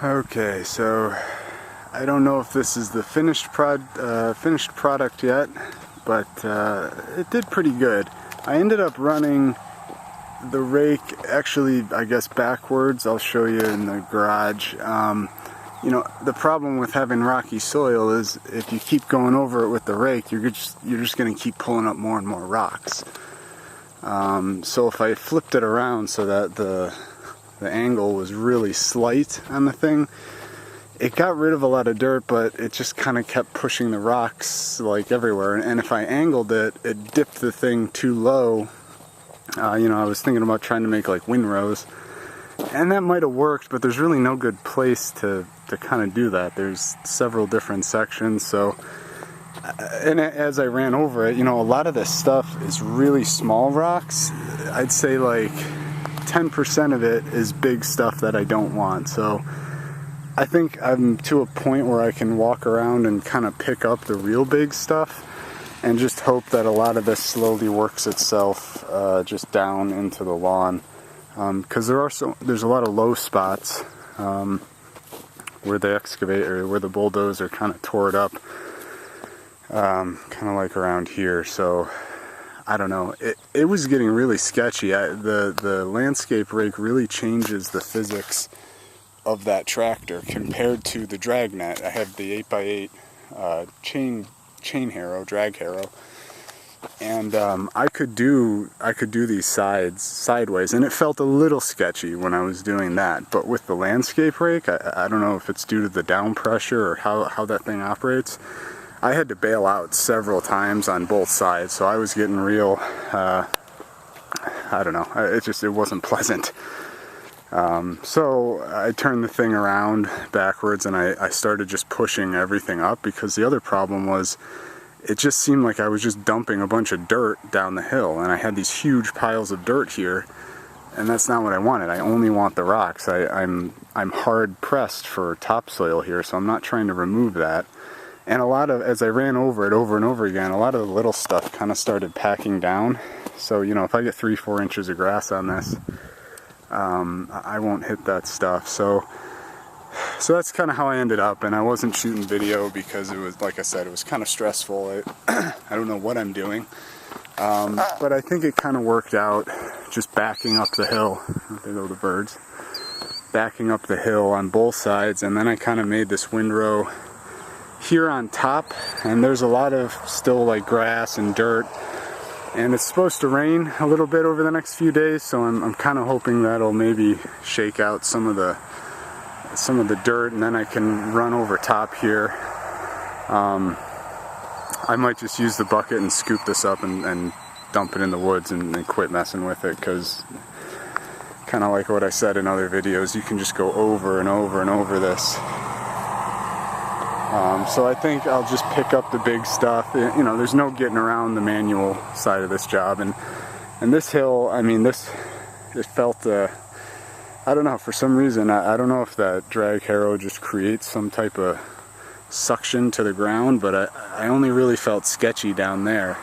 Okay, so I don't know if this is the finished product yet, but it did pretty good. I ended up running the rake, actually, I guess backwards. I'll show you in the garage. You know, the problem with having rocky soil is if you keep going over it with the rake, you're just going to keep pulling up more and more rocks. So if I flipped it around so that the angle was really slight on the thing, it got rid of a lot of dirt, but it just kind of kept pushing the rocks like everywhere. And if I angled it, it dipped the thing too low. You know, I was thinking about trying to make like windrows, and that might have worked, but there's really no good place to kind of do that. There's several different sections, so and as I ran over it, you know, a lot of this stuff is really small rocks. I'd say like 10% of it is big stuff that I don't want. So I think I'm to a point where I can walk around and kind of pick up the real big stuff and just hope that a lot of this slowly works itself just down into the lawn. Because there's a lot of low spots where the excavator, where the bulldozer kind of tore it up, kind of like around here. So I don't know. It was getting really sketchy. The landscape rake really changes the physics of that tractor compared to the dragnet. I have the 8x8 chain harrow, drag harrow, and I could do these sideways, and it felt a little sketchy when I was doing that. But with the landscape rake, I don't know if it's due to the down pressure or how that thing operates. I had to bail out several times on both sides, so I was getting real, I don't know, it wasn't pleasant. So I turned the thing around backwards and I started just pushing everything up, because the other problem was it just seemed like I was just dumping a bunch of dirt down the hill, and I had these huge piles of dirt here, and that's not what I wanted. I only want the rocks. I'm hard pressed for topsoil here, so I'm not trying to remove that. And as I ran over it over and over again, a lot of the little stuff kind of started packing down. So, you know, if I get 3-4 inches of grass on this, I won't hit that stuff. So that's kind of how I ended up, and I wasn't shooting video because it was, like I said, it was kind of stressful. I don't know what I'm doing, but I think it kind of worked out, just backing up the hill. There go the birds. Backing up the hill on both sides, and then I kind of made this windrow here on top, and there's a lot of still like grass and dirt, and it's supposed to rain a little bit over the next few days, so I'm kind of hoping that'll maybe shake out some of the dirt, and then I can run over top here. I might just use the bucket and scoop this up and dump it in the woods and quit messing with it, because kind of like what I said in other videos, you can just go over and over and over this. So I think I'll just pick up the big stuff. You know, there's no getting around the manual side of this job, and this hill, I mean, it felt, I don't know, for some reason, I don't know if that drag harrow just creates some type of suction to the ground, but I only really felt sketchy down there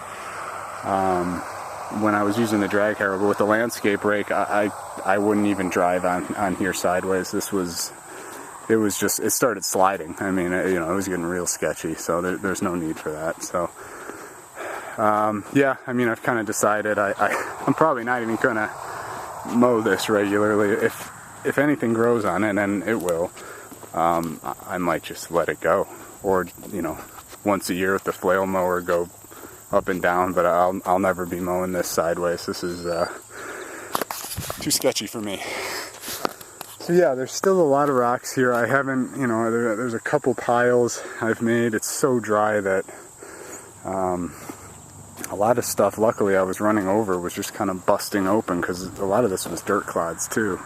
when I was using the drag harrow. But with the landscape rake, I wouldn't even drive on here sideways. It started sliding. I mean, you know, it was getting real sketchy, so there's no need for that. So, yeah, I mean, I've kind of decided I'm probably not even gonna mow this regularly. If anything grows on it, and it will, I might just let it go, or, you know, once a year with the flail mower go up and down. But I'll never be mowing this sideways. This is too sketchy for me. So yeah, there's still a lot of rocks here. I haven't, you know, there's a couple piles I've made. It's so dry that a lot of stuff, luckily, I was running over, was just kind of busting open, because a lot of this was dirt clods too.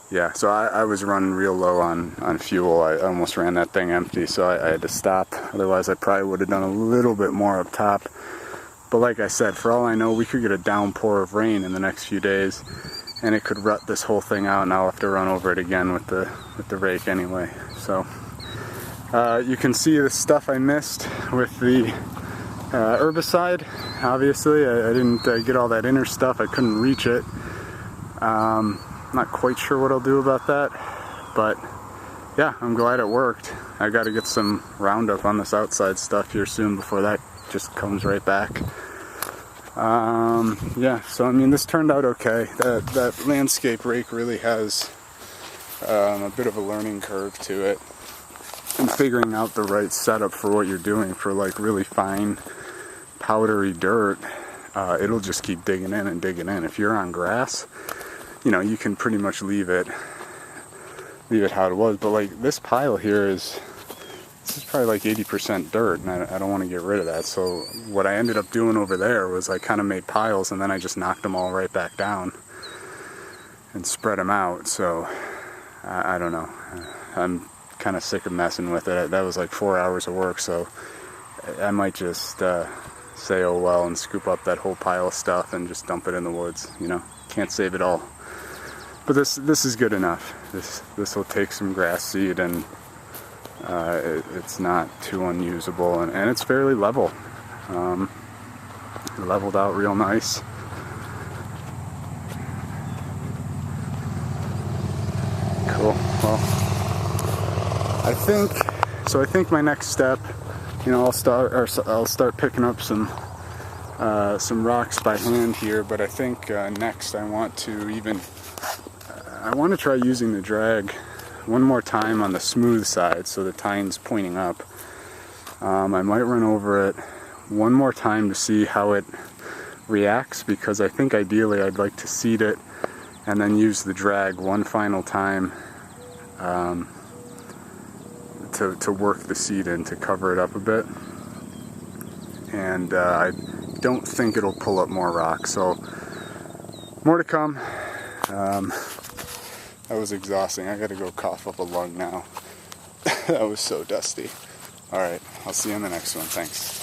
Yeah, so I was running real low on fuel. I almost ran that thing empty, so I had to stop. Otherwise, I probably would have done a little bit more up top. But like I said, for all I know, we could get a downpour of rain in the next few days, and it could rut this whole thing out, and I'll have to run over it again with the rake anyway. So you can see the stuff I missed with the herbicide. Obviously, I didn't get all that inner stuff. I couldn't reach it. Not quite sure what I'll do about that, but yeah, I'm glad it worked. I got to get some Roundup on this outside stuff here soon before that just comes right back. Yeah, so I mean, this turned out okay. That landscape rake really has a bit of a learning curve to it, and figuring out the right setup for what you're doing. For like really fine powdery dirt, it'll just keep digging in and digging in. If you're on grass, you know, you can pretty much leave it how it was. But like this pile here this is probably like 80% dirt, and I don't want to get rid of that. So what I ended up doing over there was I kind of made piles, and then I just knocked them all right back down and spread them out. So I don't know. I'm kind of sick of messing with it. That was like 4 hours of work, so I might just say oh well and scoop up that whole pile of stuff and just dump it in the woods. You know, can't save it all. But this is good enough. This will take some grass seed, and it's not too unusable, and it's fairly level. Leveled out real nice. Cool. Well, I think my next step, you know, I'll start picking up some rocks by hand here, but I think next I want to try using the drag one more time on the smooth side, so the tine's pointing up. I might run over it one more time to see how it reacts, because I think ideally I'd like to seed it and then use the drag one final time to work the seed in to cover it up a bit. And I don't think it'll pull up more rocks, so more to come. That was exhausting. I gotta go cough up a lung now. That was so dusty. Alright, I'll see you in the next one. Thanks.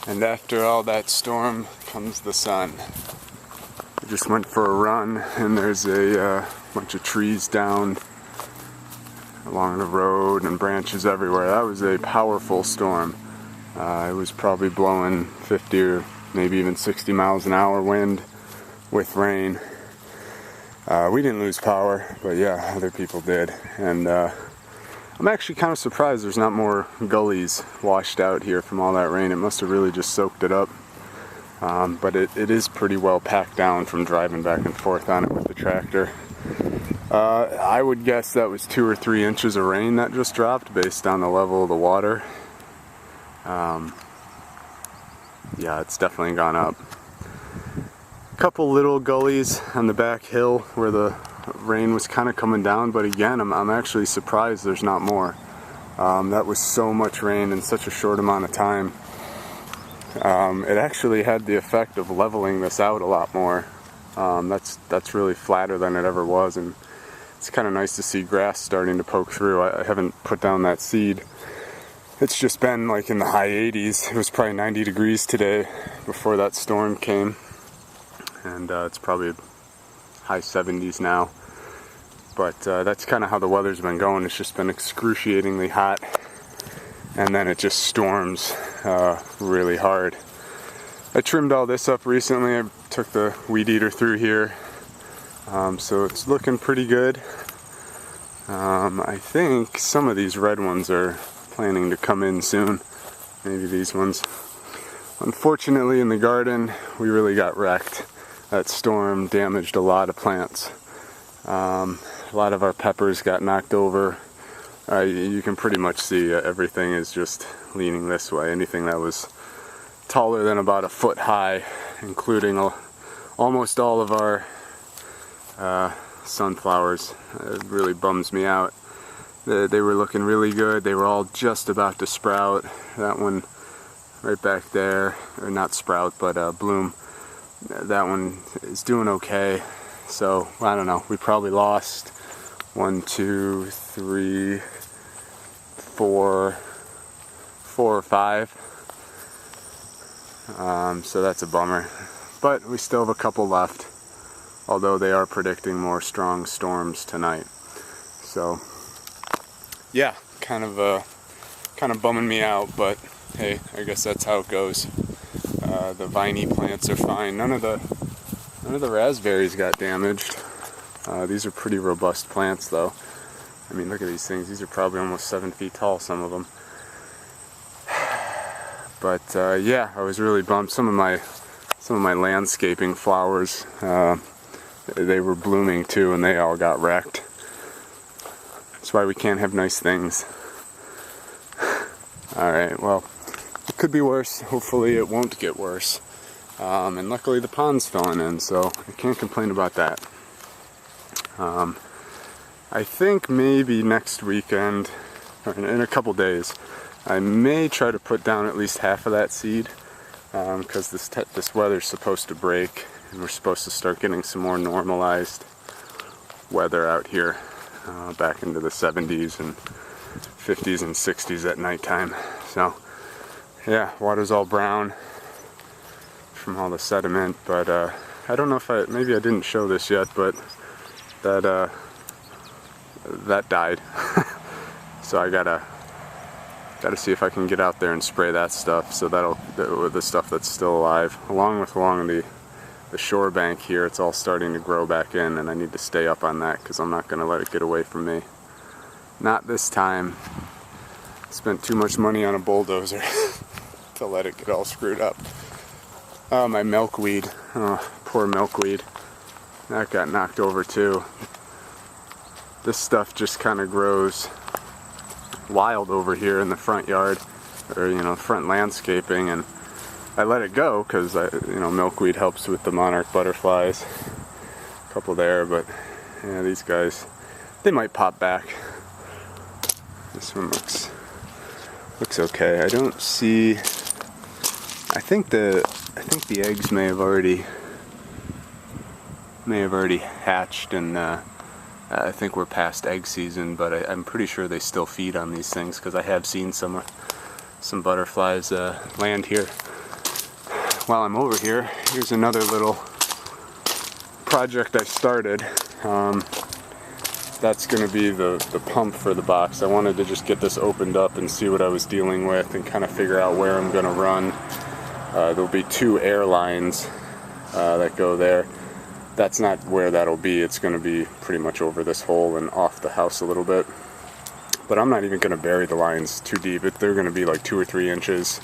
And after all that storm comes the sun. I just went for a run, and there's a bunch of trees down along the road and branches everywhere. That was a powerful storm. It was probably blowing 50 or maybe even 60 miles an hour wind with rain. We didn't lose power, but yeah, other people did. And I'm actually kind of surprised there's not more gullies washed out here from all that rain. It must have really just soaked it up. But it is pretty well packed down from driving back and forth on it with the tractor. I would guess that was 2 or 3 inches of rain that just dropped based on the level of the water. Yeah, it's definitely gone up. A couple little gullies on the back hill where the rain was kind of coming down, but again, I'm actually surprised there's not more. That was so much rain in such a short amount of time. It actually had the effect of leveling this out a lot more. That's really flatter than it ever was, and it's kind of nice to see grass starting to poke through. I haven't put down that seed. It's just been like in the high 80s. It was probably 90 degrees today before that storm came, and it's probably high 70s now. But that's kind of how the weather's been going. It's just been excruciatingly hot, and then it just storms really hard. I trimmed all this up recently. I took the weed eater through here, so it's looking pretty good. I think some of these red ones are planning to come in soon, maybe these ones. Unfortunately, in the garden we really got wrecked. That storm damaged a lot of plants. A lot of our peppers got knocked over. You can pretty much see everything is just leaning this way. Anything that was taller than about a foot high, including almost all of our sunflowers. It really bums me out. They were looking really good. They were all just about to sprout. That one right back there, or not sprout, but bloom. That one is doing okay. So, I don't know, we probably lost 1, 2, 3, 4 or 5. So that's a bummer. But we still have a couple left, although they are predicting more strong storms tonight. So, yeah, kind of bumming me out, but hey, I guess that's how it goes. The viney plants are fine. None of the raspberries got damaged. These are pretty robust plants though. I mean, look at these things. These are probably almost 7 feet tall, some of them. But yeah, I was really bummed. Some of my landscaping flowers, they were blooming too, and they all got wrecked. That's why we can't have nice things. Alright, well, it could be worse. Hopefully it won't get worse. And luckily the pond's filling in, so I can't complain about that. I think maybe next weekend, or in a couple days, I may try to put down at least half of that seed, because this weather's supposed to break, and we're supposed to start getting some more normalized weather out here, back into the 70s and 50s and 60s at nighttime. So yeah, water's all brown from all the sediment, but I don't know if maybe I didn't show this yet, but that died. So I gotta see if I can get out there and spray that stuff, so the stuff that's still alive, along the shore bank here, it's all starting to grow back in, and I need to stay up on that because I'm not going to let it get away from me. Not this time. Spent too much money on a bulldozer to let it get all screwed up. Oh, my milkweed. Oh, poor milkweed. That got knocked over too. This stuff just kind of grows wild over here in the front yard, or front landscaping, and I let it go because milkweed helps with the monarch butterflies. A couple there, but yeah, these guys, they might pop back. This one looks okay. I don't see. I think the eggs may have already hatched, and I think we're past egg season, but I'm pretty sure they still feed on these things because I have seen some butterflies land here. While I'm over here, here's another little project I started. That's going to be the pump for the box. I wanted to just get this opened up and see what I was dealing with and kind of figure out where I'm going to run. There'll be 2 air lines that go there. That's not where that'll be. It's going to be pretty much over this hole and off the house a little bit. But I'm not even going to bury the lines too deep. They're going to be like 2 or 3 inches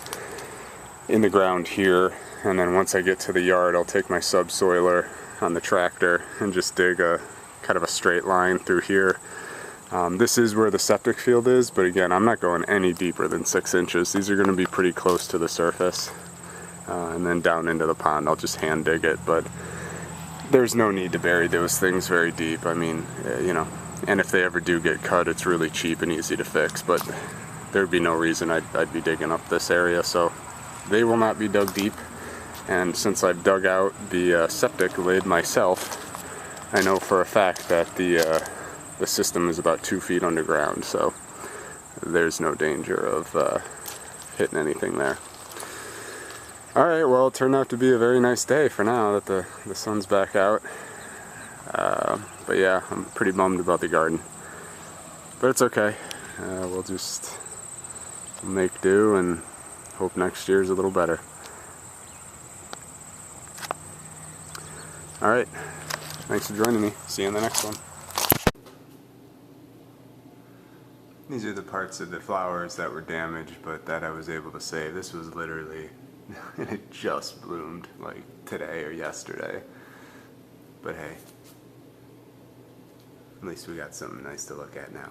in the ground here. And then once I get to the yard, I'll take my subsoiler on the tractor and just dig a kind of a straight line through here. This is where the septic field is, but again, I'm not going any deeper than 6 inches. These are going to be pretty close to the surface. And then down into the pond, I'll just hand dig it, but there's no need to bury those things very deep. I mean, and if they ever do get cut, it's really cheap and easy to fix, but there'd be no reason I'd be digging up this area, so they will not be dug deep. And since I've dug out the septic lid myself, I know for a fact that the system is about 2 feet underground, so there's no danger of hitting anything there. Alright, well, it turned out to be a very nice day for now that the sun's back out. But yeah, I'm pretty bummed about the garden. But it's okay. We'll just make do and hope next year's a little better. Alright, thanks for joining me. See you in the next one. These are the parts of the flowers that were damaged, but that I was able to save. This was literally, it just bloomed like today or yesterday. But hey, at least we got something nice to look at now.